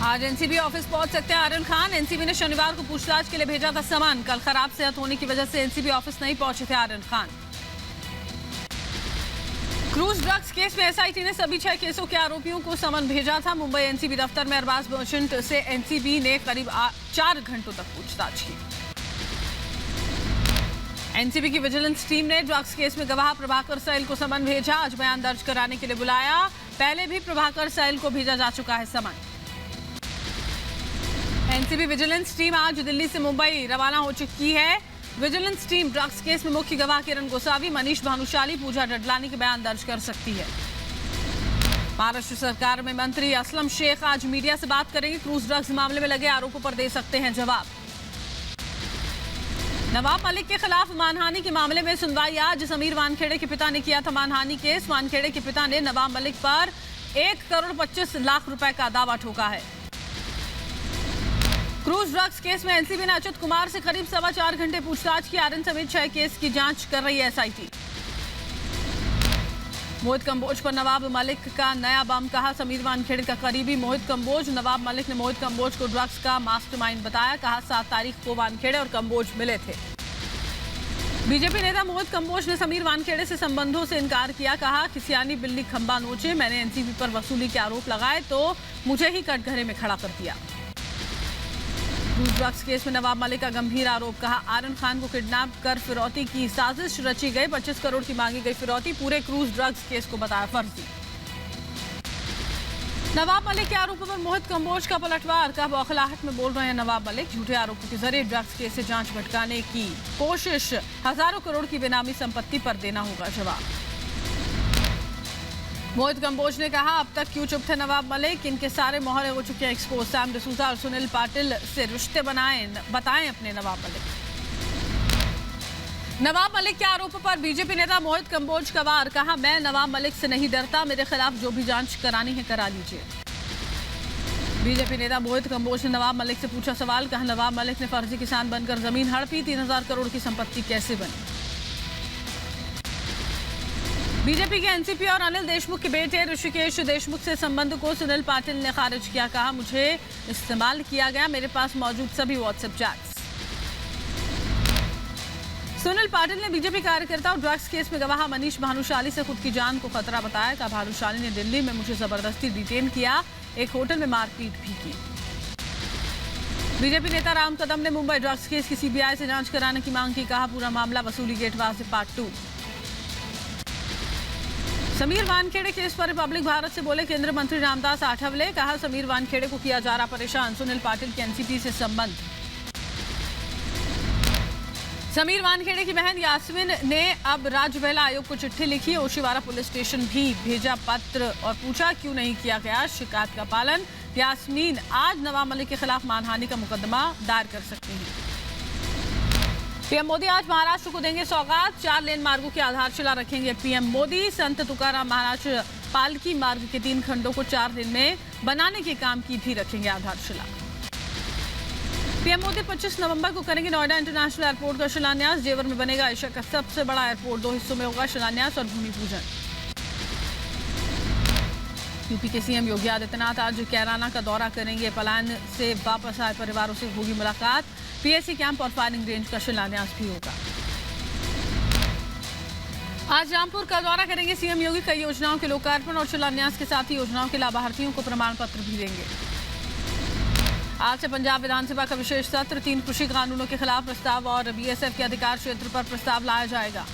आज NCB office पहुंच सकते हैं आर्यन खान। एनसीबी ने शनिवार को पूछताछ के लिए भेजा था समन। कल खराब सेहत होने की वजह से एनसीबी ऑफिस नहीं पहुंचे थे Aryan Khan. Cruise drugs case में एसआईटी ने सभी 6 केसों के आरोपियों को समन भेजा था। मुंबई एनसीबी दफ्तर में अरबाज मर्चेंट से एनसीबी ने करीब 4 घंटों तक पूछताछ की। एनसीबी की विजिलेंस टीम ने ड्रग्स केस में गवाह प्रभाकर सैल को समन भेजा। आज बयान दर्ज कराने के लिए बुलाया। पहले भी प्रभाकर सैल को भेजा जा चुका है समन। एनसीबी विजिलेंस टीम आज दिल्ली से मुंबई रवाना हो चुकी है। विजिलेंस टीम ड्रग्स केस में मुख्य गवाह किरण गोसावी, मनीष भानुशाली, पूजा डडलानी के बयान दर्ज कर सकती है। महाराष्ट्र सरकार में मंत्री असलम शेख आज मीडिया से बात करेंगे। क्रूज ड्रग्स मामले में लगे आरोपों पर दे सकते हैं जवाब। नवाब मलिक के खिलाफ मानहानि के मामले में सुनवाई आज। समीर वानखेड़े के पिता ने किया था मानहानि केस। वानखेड़े के पिता ने नवाब मलिक पर 1 करोड़ 25 लाख रुपए का दावा ठोका है। क्रूज ड्रग्स केस में एनसीबी ने अच्युत कुमार से करीब 4.25 घंटे पूछताछ की। आर्यन समेत 6 केस की जांच कर रही है एसआईटी। मोहित कंबोज पर नवाब मलिक का नया बम, कहा समीर वानखेड़े का करीबी मोहित कंबोज। नवाब मलिक ने मोहित कंबोज को ड्रग्स का मास्टरमाइंड बताया। कहा 7 तारीख को वानखेड़े और कंबोज मिले थे। बीजेपी नेता मोहित कंबोज ने समीर वानखेड़े से संबंधों से इनकार किया। कहा किसियानी बिल्ली खंबा नोचे, मैंने एनसीबी पर वसूली के आरोप लगाए तो मुझे ही कटघरे में खड़ा कर दिया। क्रूज ड्रग्स केस में नवाब मलिक का गंभीर आरोप, कहा आर्यन खान को किडनैप कर फिरौती की साजिश रची गई। 25 करोड़ की मांगी गई फिरौती। पूरे क्रूज ड्रग्स केस को बताया फर्जी। नवाब मलिक के आरोपों पर मोहित कंबोज का पलटवार, का बौखलाहट में बोल रहे हैं नवाब मलिक। झूठे आरोपों के जरिए ड्रग्स केस से जांच भटकाने की कोशिश। हजारों करोड़ की बेनामी संपत्ति पर देना होगा जवाब। मोहित कंबोज ने कहा अब तक क्यों चुप थे नवाब मलिक, इनके सारे मोहरे हो चुके हैं एक्सपोज। सैम डिसूजा और सुनील पाटिल से रिश्ते बताएं अपने नवाब मलिक। नवाब मलिक के आरोपों पर बीजेपी नेता मोहित कंबोज का वार, कहा मैं नवाब मलिक से नहीं डरता, मेरे खिलाफ जो भी जांच करानी है करा लीजिए। बीजेपी नेता मोहित कंबोज ने नवाब मलिक से पूछा सवाल, कहा नवाब मलिक ने फर्जी किसान बनकर जमीन हड़पी, 3000 करोड़ की संपत्ति कैसे बनी। बीजेपी के एनसीपी और अनिल देशमुख के बेटे ऋषिकेश देशमुख से संबंध को सुनील पाटिल ने खारिज किया। कहा मुझे इस्तेमाल किया गया, मेरे पास मौजूद सभी व्हाट्सएप चैट्स। सुनील पाटिल ने बीजेपी कार्यकर्ता और ड्रग्स केस में गवाह मनीष भानुशाली से खुद की जान को खतरा बताया। कहा भानुशाली ने दिल्ली में मुझे जबरदस्ती डिटेन किया, एक होटल में मारपीट भी की। बीजेपी नेता राम कदम ने मुंबई ड्रग्स केस की सीबीआई से जांच कराने की मांग की। कहा पूरा मामला वसूली गेटवासे पार्ट 2। समीर वानखेड़े केस पर रिपब्लिक भारत से बोले केंद्रीय मंत्री रामदास आठवले। कहा समीर वानखेड़े को किया जा रहा परेशान, सुनील पाटिल के एनसीपी से संबंध। समीर वानखेड़े की बहन यास्मीन ने अब राज्य महिला आयोग को चिट्ठी लिखी। ओशिवारा पुलिस स्टेशन भी भेजा पत्र और पूछा क्यों नहीं किया गया शिकायत का पालन। यास्मीन आज नवाब मलिक के खिलाफ मानहानि का मुकदमा दायर कर सकती हैं। पीएम मोदी आज महाराष्ट्र को देंगे सौगात। 4 लेन मार्गों की आधारशिला रखेंगे पीएम मोदी। संत तुकाराम महाराज पालकी मार्ग के 3 खंडों को 4 दिन में बनाने के काम की भी रखेंगे आधारशिला। पीएम मोदी 25 नवंबर को करेंगे नोएडा इंटरनेशनल एयरपोर्ट का शिलान्यास। जेवर में बनेगा एशिया का सबसे बड़ा एयरपोर्ट। 2 हिस्सों में होगा शिलान्यास और भूमि पूजन। यूपी के सीएम योगी आदित्यनाथ आज कैराना का दौरा करेंगे। पलायन से वापस आए परिवारों से होगी मुलाकात। पीएससी कैंप और फायरिंग रेंज का शिलान्यास भी होगा। आज रामपुर का दौरा करेंगे सीएम योगी। कई योजनाओं के लोकार्पण और शिलान्यास के साथ ही योजनाओं के लाभार्थियों को प्रमाण पत्र भी देंगे। आज से पंजाब विधानसभा का विशेष सत्र। 3 कृषि कानूनों के खिलाफ प्रस्ताव और बीएसएफ के अधिकार क्षेत्र पर प्रस्ताव लाया जाएगा।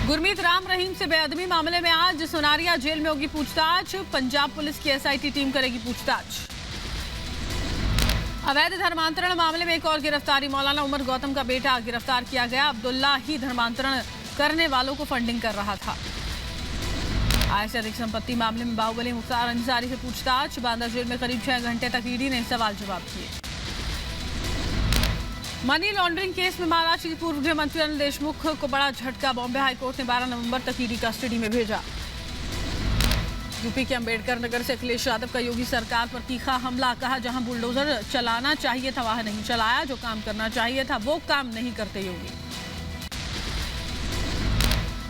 गुरमीत राम रहीम से बेअदबी मामले में आज सोनारिया जेल में होगी पूछताछ। पंजाब पुलिस की एसआईटी टीम करेगी पूछताछ। अवैध धर्मांतरण मामले में एक और गिरफ्तारी। मौलाना उमर गौतम का बेटा गिरफ्तार किया गया। अब्दुल्ला ही धर्मांतरण करने वालों को फंडिंग कर रहा था। आय से अधिक संपत्ति मामले में बाहुबली मुख्तार अंसारी से पूछताछ। बांदा जेल में करीब 6 घंटे तक ईडी ने सवाल जवाब किए। मनी लॉन्ड्रिंग केस में महाराष्ट्र के पूर्व गृह मंत्री अनिल देशमुख को बड़ा झटका। बॉम्बे हाईकोर्ट ने 12 नवंबर तक ईडी कस्टडी में भेजा। यूपी के अंबेडकर नगर से अखिलेश यादव का योगी सरकार पर तीखा हमला। कहा जहां बुलडोजर चलाना चाहिए था वहां नहीं चलाया, जो काम करना चाहिए था वो काम नहीं करते योगी।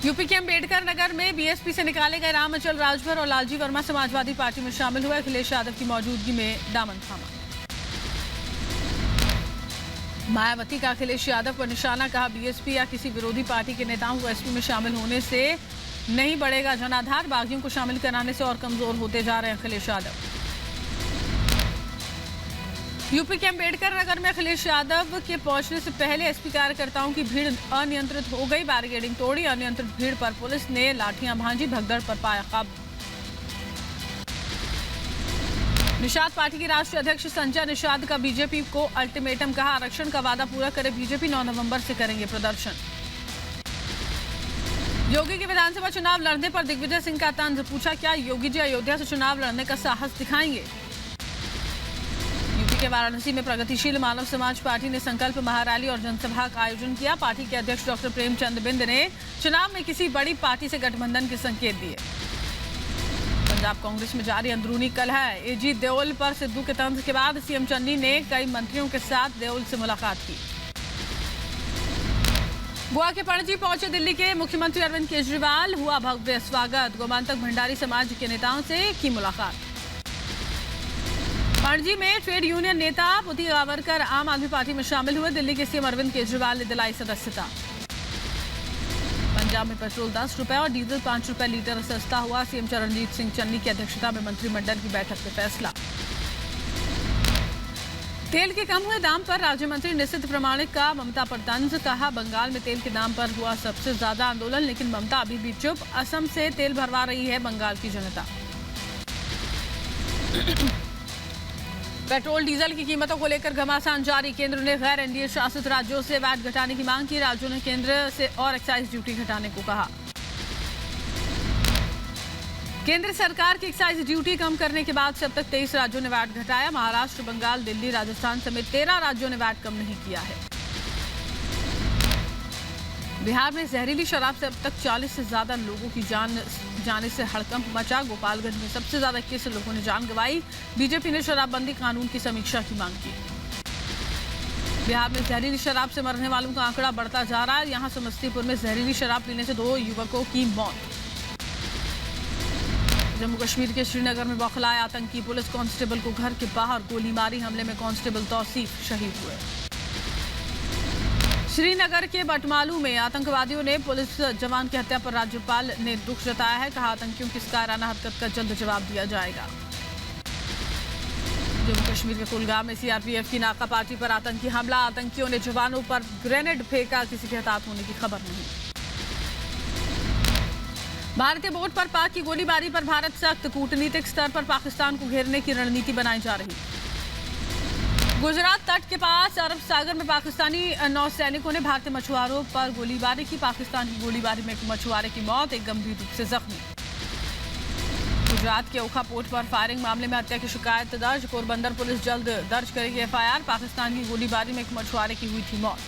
यूपी के अम्बेडकर नगर में बीएसपी से निकाले गए राम अचल राजभर और लालजी वर्मा समाजवादी पार्टी में शामिल हुए। अखिलेश यादव की मौजूदगी में दामन थामा। मायावती का अखिलेश यादव पर निशाना, कहा बीएसपी या किसी विरोधी पार्टी के नेताओं को एसपी में शामिल होने से नहीं बढ़ेगा जनाधार, बागियों को शामिल कराने से और कमजोर होते जा रहे हैं अखिलेश यादव। यूपी के अम्बेडकर नगर में अखिलेश यादव के पहुंचने से पहले एसपी कार्यकर्ताओं की भीड़ अनियंत्रित हो गई। बैरिकेडिंग तोड़ी, अनियंत्रित भीड़ पर पुलिस ने लाठियां भांजी, भगदड़ पर पाया काबू। निषाद पार्टी के राष्ट्रीय अध्यक्ष संजय निषाद का बीजेपी को अल्टीमेटम, कहा आरक्षण का वादा पूरा करे बीजेपी, 9 नवंबर से करेंगे प्रदर्शन। योगी के विधानसभा चुनाव लड़ने पर दिग्विजय सिंह का तंज, पूछा क्या योगी जी अयोध्या से चुनाव लड़ने का साहस दिखाएंगे। यूपी के वाराणसी में प्रगतिशील मानव समाज पार्टी ने संकल्प महारैली और जनसभा का आयोजन किया। पार्टी के अध्यक्ष डॉक्टर प्रेमचंद बिंद ने चुनाव में किसी बड़ी पार्टी से गठबंधन के संकेत दिए। पंजाब कांग्रेस में जारी अंदरूनी कलह, एजी देओल पर सिद्धू के तंज के बाद सीएम चन्नी ने कई मंत्रियों के साथ देओल से मुलाकात की। गोवा के पणजी पहुंचे दिल्ली के मुख्यमंत्री अरविंद केजरीवाल, हुआ भव्य स्वागत। गोमांतक भंडारी समाज के नेताओं से की मुलाकात। पणजी में ट्रेड यूनियन नेता पुती गावरकर आम आदमी पार्टी में शामिल हुए। दिल्ली के सीएम अरविंद केजरीवाल ने दिलाई सदस्यता। पंजाब में पेट्रोल 10 रुपए और डीजल 5 रुपए लीटर सस्ता हुआ। सीएम चरणजीत सिंह चन्नी की अध्यक्षता में मंत्रिमंडल की बैठक में फैसला। तेल के कम हुए दाम पर राज्य मंत्री निशित प्रामाणिक का ममता पर तंज, कहा बंगाल में तेल के दाम पर हुआ सबसे ज्यादा आंदोलन, लेकिन ममता अभी भी चुप। असम से तेल भरवा रही है बंगाल की जनता। पेट्रोल डीजल की कीमतों को लेकर घमासान जारी। केंद्र ने गैर एनडीए शासित राज्यों से वैट घटाने की मांग की। राज्यों ने केंद्र से और एक्साइज ड्यूटी घटाने को कहा। केंद्र सरकार की एक्साइज ड्यूटी कम करने के बाद से अब तक 23 राज्यों ने वैट घटाया। महाराष्ट्र, बंगाल, दिल्ली, राजस्थान समेत 13 राज्यों ने वैट कम नहीं किया है। बिहार में जहरीली शराब से अब तक 40 से ज्यादा लोगों की जान जाने से हड़कंप मचा। गोपालगंज में सबसे ज्यादा 21 लोगों ने जान गंवाई। बीजेपी ने शराबबंदी कानून की समीक्षा की मांग की। बिहार में जहरीली शराब से मरने वालों का आंकड़ा बढ़ता जा रहा है। यहां समस्तीपुर में जहरीली शराब पीने से 2 युवकों की मौत। जम्मू कश्मीर के श्रीनगर में बौखलाए आतंकी, पुलिस कांस्टेबल को घर के बाहर गोली मारी। हमले में कांस्टेबल तौसीफ शहीद हुए। श्रीनगर के बटमालू में आतंकवादियों ने पुलिस जवान की हत्या पर राज्यपाल ने दुख जताया है। कहा आतंकियों की इस कायराना हरकत का जल्द जवाब दिया जाएगा। जम्मू कश्मीर के कुलगाम में सीआरपीएफ की नाका पार्टी पर आतंकी हमला। आतंकियों ने जवानों पर ग्रेनेड फेंका, किसी के हताहत होने की खबर नहीं। भारतीय बोट पर पाक की गोलीबारी पर भारत सख्त। कूटनीतिक स्तर पर पाकिस्तान को घेरने की रणनीति बनाई जा रही। गुजरात तट के पास अरब सागर में पाकिस्तानी नौसैनिकों ने भारतीय मछुआरों पर गोलीबारी की। पाकिस्तान की गोलीबारी में एक मछुआरे की मौत, एक गंभीर रूप से जख्मी। गुजरात के ओखा पोर्ट पर फायरिंग मामले में हत्या की शिकायत दर्ज। पोरबंदर पुलिस जल्द दर्ज करेगी एफआईआर। पाकिस्तान की गोलीबारी में एक मछुआरे की हुई थी मौत।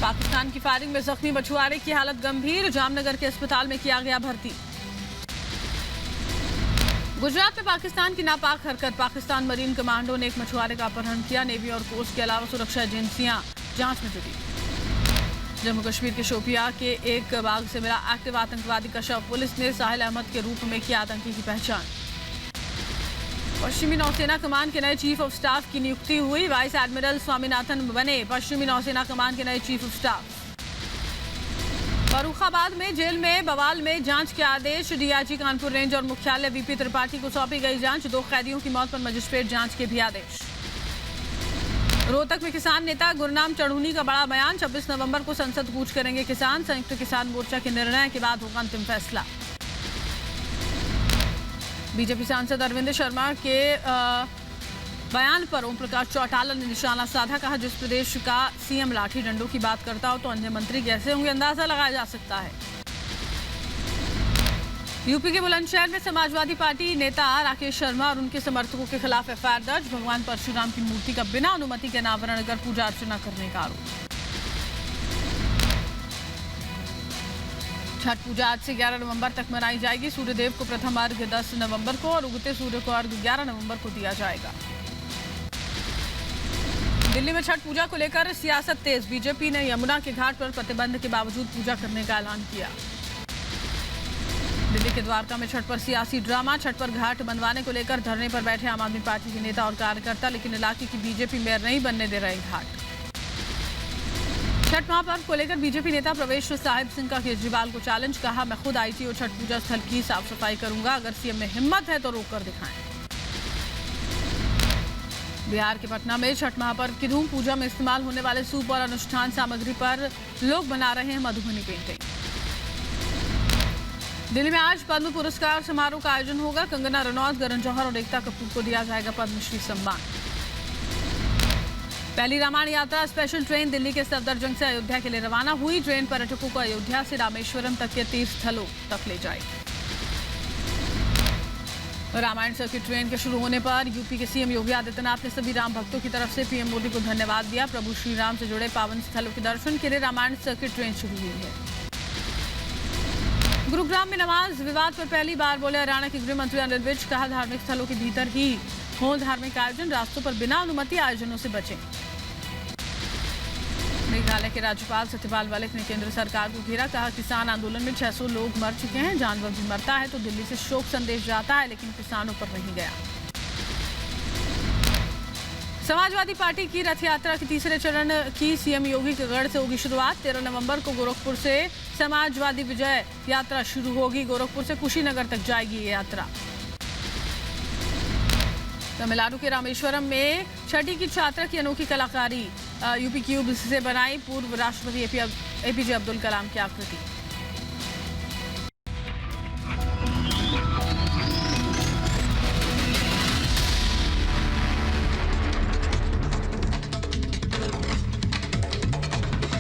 पाकिस्तान की फायरिंग में जख्मी मछुआरे की हालत गंभीर। जामनगर के अस्पताल में किया गया भर्ती। गुजरात में पाकिस्तान की नापाक हरकत। पाकिस्तान मरीन कमांडो ने एक मछुआरे का अपहरण किया। नेवी और कोस्ट के अलावा सुरक्षा एजेंसियां जांच में जुटी। जम्मू कश्मीर के शोपिया के एक बाग से मिला एक्टिव आतंकवादी का शव। पुलिस ने साहिल अहमद के रूप में किया आतंकी की पहचान। पश्चिमी नौसेना कमान के नए चीफ ऑफ स्टाफ की नियुक्ति हुई। वाइस एडमिरल स्वामीनाथन बने पश्चिमी नौसेना कमान के नए चीफ ऑफ स्टाफ। फर्रुखाबाद में जेल में बवाल में जांच के आदेश। डीआईजी कानपुर रेंज और मुख्यालय वीपी त्रिपाठी को सौंपी गई जांच। 2 कैदियों की मौत पर मजिस्ट्रेट जांच के भी आदेश। रोहतक में किसान नेता गुरनाम चढ़ूनी का बड़ा बयान। 26 नवंबर को संसद कूच करेंगे किसान। संयुक्त किसान मोर्चा के निर्णय के बाद होगा अंतिम फैसला। बीजेपी सांसद अरविंद शर्मा के बयान पर ओम प्रकाश चौटाला ने निशाना साधा। कहा जिस प्रदेश का सीएम लाठी डंडों की बात करता हो तो अन्य मंत्री कैसे होंगे, अंदाजा लगाया जा सकता है। यूपी के बुलंदशहर में समाजवादी पार्टी नेता राकेश शर्मा और उनके समर्थकों के खिलाफ एफआईआर दर्ज। भगवान परशुराम की मूर्ति का बिना अनुमति के अनावरण कर पूजा अर्चना करने का आरोप। छठ पूजा आज से 11 नवंबर तक मनाई जाएगी। सूर्यदेव को प्रथम अर्घ्य 10 नवंबर को और उगते सूर्य को अर्घ्य 11 नवंबर को दिया जाएगा। दिल्ली में छठ पूजा को लेकर सियासत तेज। बीजेपी ने यमुना के घाट पर प्रतिबंध के बावजूद पूजा करने का ऐलान किया। दिल्ली के द्वारका में छठ पर सियासी ड्रामा। छठ पर घाट बनवाने को लेकर धरने पर बैठे आम आदमी पार्टी के नेता और कार्यकर्ता, लेकिन इलाके की बीजेपी मेयर नहीं बनने दे रहे घाट। छठ महापर्व को लेकर बीजेपी नेता प्रवेश साहिब सिंह का केजरीवाल को चैलेंज। कहा, मैं खुद आईटी और छठ पूजा स्थल की साफ सफाई करूंगा, अगर सीएम में हिम्मत है तो रोक कर दिखाएं। बिहार के पटना में छठ महापर्व की धूम। पूजा में इस्तेमाल होने वाले सूप और अनुष्ठान सामग्री पर लोग बना रहे हैं मधुबनी पेंटिंग। दिल्ली में आज पद्म पुरस्कार समारोह का आयोजन होगा। कंगना रनौत, करण जौहर और एकता कपूर को दिया जाएगा पद्मश्री सम्मान। पहली रामायण यात्रा स्पेशल ट्रेन दिल्ली के सफदरजंग से अयोध्या के लिए रवाना हुई। ट्रेन पर्यटकों को अयोध्या से रामेश्वरम तक के तीर्थ स्थलों तक ले जाएगी। रामायण सर्किट ट्रेन के शुरू होने पर यूपी के सीएम योगी आदित्यनाथ ने सभी राम भक्तों की तरफ से पीएम मोदी को धन्यवाद दिया। प्रभु श्री राम से जुड़े पावन स्थलों के दर्शन के लिए रामायण सर्किट ट्रेन शुरू हुई है। गुरुग्राम में नमाज विवाद पर पहली बार बोले हरियाणा के गृह मंत्री अनिल विज। कहा, धार्मिक स्थलों के भीतर ही हो धार्मिक आयोजन, रास्तों पर बिना अनुमति आयोजनों से बचें। मेघालय के राज्यपाल सत्यपाल मलिक ने केंद्र सरकार को घेरा। कहा, किसान आंदोलन में 600 लोग मर चुके हैं, जानवर भी मरता है तो दिल्ली से शोक संदेश जाता है, लेकिन किसानों पर नहीं गया। समाजवादी पार्टी की रथ यात्रा के तीसरे चरण की सीएम योगी के गढ़ से होगी शुरुआत। 13 नवंबर को गोरखपुर से समाजवादी विजय यात्रा शुरू होगी। गोरखपुर से कुशीनगर तक जाएगी ये यात्रा। तमिलनाडु के रामेश्वरम में छठी की छात्रा की अनोखी कलाकारी। यूपी क्यूब से बनाई पूर्व राष्ट्रपति एपीजे अब्दुल कलाम की आकृति।